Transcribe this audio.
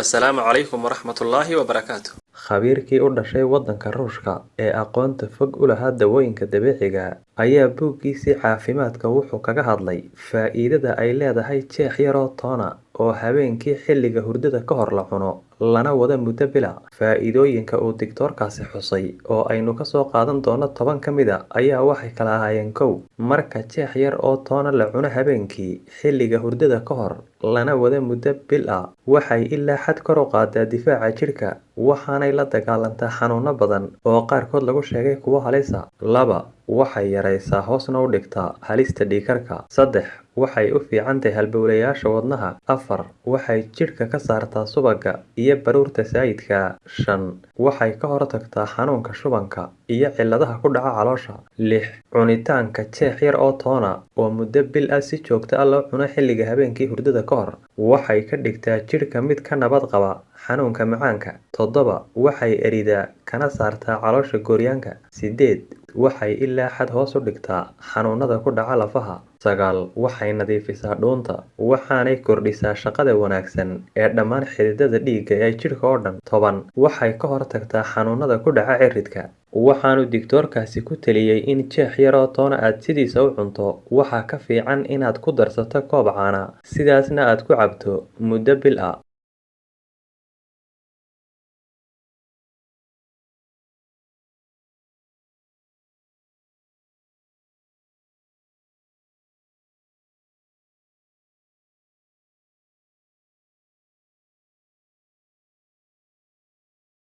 Assalaamu calaykum waraxmatullaahi wabarakaatu. Khabiirkii u dhashay waddanka Ruushka ee aqoonta fog u lahaa dawooyinka dabiiciga ah ayaa buuggiisii caafimaadka wuxuu kaga hadlay faa'iidada ay leedahay jeex yar oo toona oo habeenkii xilliga hurdada ka hor la cuno lana wada muddo bila. Faa'iidooyinka uu digtoorkaasi xusay oo aynu ka soo qaadan doono 10 ka mid ah ayaa waxay kala ahaayeen: 1. Marka jeex yar oo toona la cuno habeenkii xilliga hurdada ka hor lana wada muddo bil ah, waxay ilaa xad kor u qaadaa difaaca jidhka, waxaanay la dagaalantaa xanuuno badan oo qaarkood lagu sheegay kuwo halis ah. 2. Waxay yaraysaa hoosna u dhigtaa halista dhiigkarka. 3. Waxay u fiican tahay halbowlayaasha wadnaha. 4. Waxay jidhka ka saartaa subagga iyo baruurta saayidka ah. 5. Waxay ka hortagtaa xanuunka shubanka iyo cilladaha ku dhaca caloosha. 6. Cunitaanka jeex yar oo toona oo muddo bil ah si joogto ah loo cuno xilliga habeenkii hurdada ka hor waxay ka dhigtaa jidhka mid ka nabad qaba xanuunka macaanka. 7. Waxay eridaa kana saartaa caloosha gooryaanka. 8. Waxay ilaa xad hoos u dhigtaa xanuunada ku dhaca lafaha. 9. Waxay nadiifisaa dhuunta, waxaanay kordhisaa shaqada wanaagsan ee dhammaan xididdada dhiigga ee jidhka oo dhan. 10. Waxay ka hortagtaa xanuunada ku dhaca ciridka. Waxaanu digtoorkaasi ku taliyay in jeex yar oo toona aad sidiisa u cunto waxaa ka fiican inaad ku darsato koob caana, sidaasna aad ku cabto muddo bil ah.